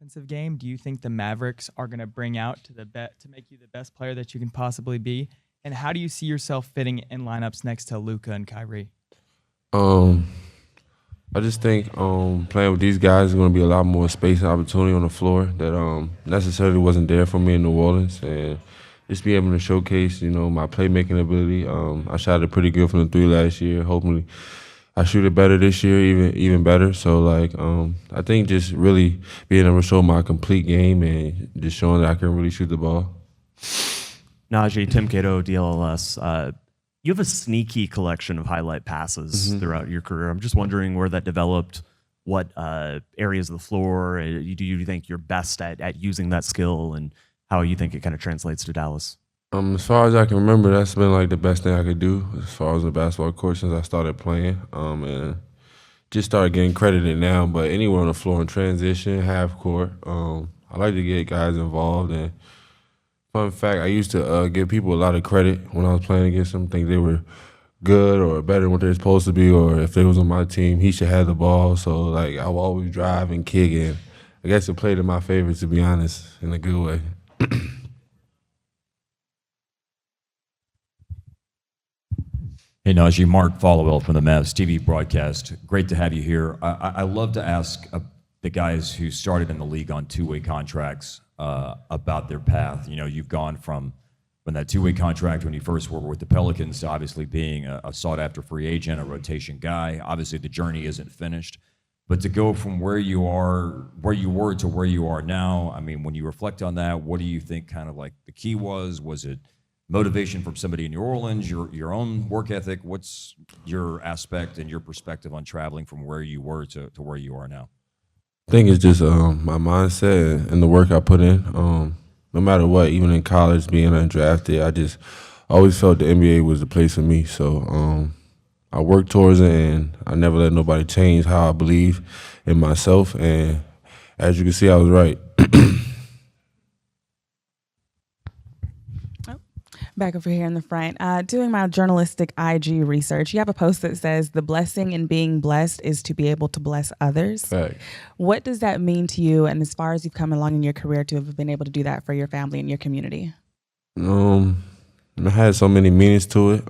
offensive game do you think the Mavericks are going to bring out to make you the best player that you can possibly be? And how do you see yourself fitting in lineups next to Luka and Kyrie? I just think playing with these guys is going to be a lot more space and opportunity on the floor that necessarily wasn't there for me in New Orleans, and just be able to showcase, my playmaking ability. I shot it pretty good from the three last year. Hopefully, I shoot it better this year, even better. So I think just really being able to show my complete game and just showing that I can really shoot the ball. Naji, Tim Cato, DLLS. You have a sneaky collection of highlight passes throughout your career. I'm just wondering where that developed, what areas of the floor do you think you're best at using that skill, and how you think it kind of translates to Dallas? As far as I can remember, that's been like the best thing I could do as far as the basketball court since I started playing. And just started getting credited now, but anywhere on the floor in transition, half court, I like to get guys involved. And fun fact, I used to give people a lot of credit when I was playing against them, think they were good or better than what they're supposed to be, or if they was on my team, he should have the ball. So I will always drive and kick, and I guess it played in my favor, to be honest, in a good way. Hey, Naji, Mark Followell from the Mavs TV broadcast. Great to have you here. I love to ask the guys who started in the league on two-way contracts about their path. You've gone from that two-way contract when you first were with the Pelicans to obviously being a sought-after free agent, a rotation guy. Obviously, the journey isn't finished. But to go from where you were to where you are now, I mean, when you reflect on that, what do you think kind of like the key was? Was it motivation from somebody in New Orleans, your own work ethic? What's your aspect and your perspective on traveling from where you were to where you are now? I think it's just my mindset and the work I put in. No matter what, even in college, being undrafted, I just always felt the NBA was the place for me. So I worked towards it, and I never let nobody change how I believe in myself. And as you can see, I was right. Back over here in the front, doing my journalistic IG research, you have a post that says the blessing in being blessed is to be able to bless others. Fact. What does that mean to you, and as far as you've come along in your career, to have been able to do that for your family and your community? I had so many meanings to it.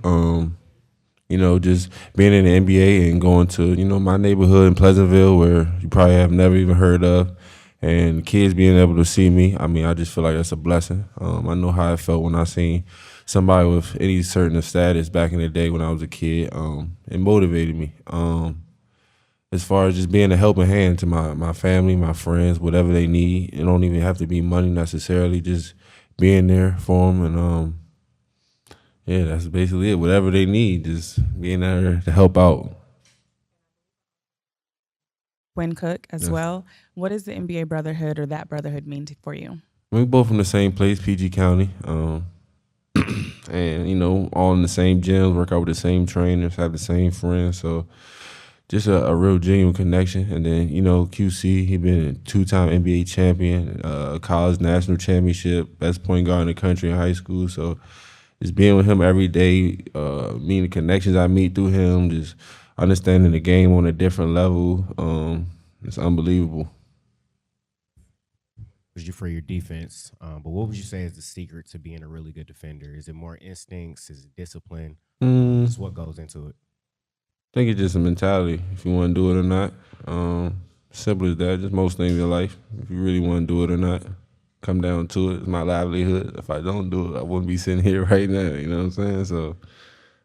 Just being in the NBA and going to, my neighborhood in Pleasantville, where you probably have never even heard of, and kids being able to see me. I mean, I just feel like that's a blessing. I know how it felt when I seen somebody with any certain status back in the day when I was a kid. It motivated me. As far as just being a helping hand to my family, my friends, whatever they need. It don't even have to be money necessarily, just being there for them. And yeah, that's basically it. Whatever they need, just being there to help out. Quinn Cook as Yes. well. What does the NBA brotherhood or that brotherhood mean for you? We're both from the same place, PG County. And, all in the same gyms, work out with the same trainers, have the same friends. So just a real genuine connection. And then, QC, he been a two-time NBA champion, college national championship, best point guard in the country in high school. So just being with him every day, meeting the connections I meet through him, just understanding the game on a different level, it's unbelievable. You for your defense, but what would you say is the secret to being a really good defender? Is it more instincts? Is it discipline? Just what goes into it? I think it's just a mentality, if you want to do it or not. Simple as that, just most things in life. If you really want to do it or not, come down to it. It's my livelihood. If I don't do it, I wouldn't be sitting here right now, you know what I'm saying? So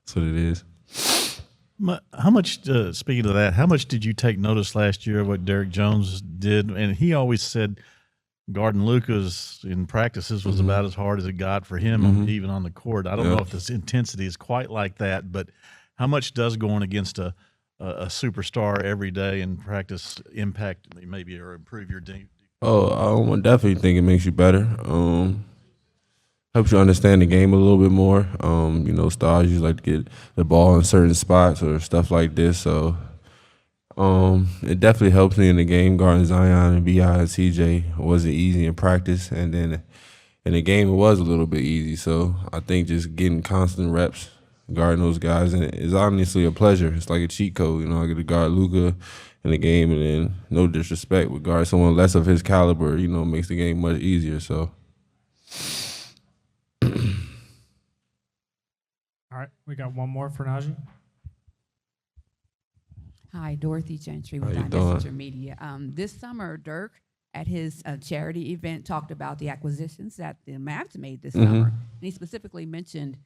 that's what it is. How much, speaking of that, how much did you take notice last year of what Derek Jones did? And he always said guarding Luka's in practices was about as hard as it got for him, even on the court. I don't know if this intensity is quite like that, but how much does going against a superstar every day in practice impact maybe or improve your team? I definitely think it makes you better. Helps you understand the game a little bit more. Stars usually like to get the ball in certain spots or stuff like this. So it definitely helps me in the game. Guarding Zion and B.I. and CJ wasn't easy in practice. And then in the game, it was a little bit easy. So I think just getting constant reps guarding those guys, and it's honestly a pleasure. It's like a cheat code, I get to guard Luka in the game, and then no disrespect, but guard someone less of his caliber, makes the game much easier. So. All right, we got one more for Naji. Hi, Dorothy Gentry with How you Dallas doing? Media. This summer, Dirk, at his charity event, talked about the acquisitions that the Mavs made this summer, and he specifically mentioned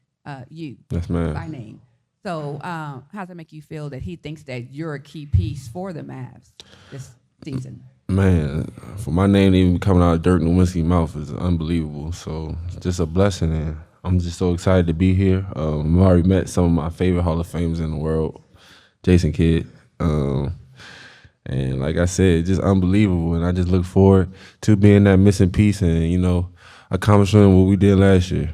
you Yes, ma'am. by name. So how does that make you feel that he thinks that you're a key piece for the Mavs this season? Man, for my name to even coming out of Dirk Nowitzki's mouth is unbelievable. So just a blessing, and I'm just so excited to be here. I've already met some of my favorite Hall of Famers in the world, Jason Kidd. And like I said, just unbelievable. And I just look forward to being that missing piece and, accomplishing what we did last year.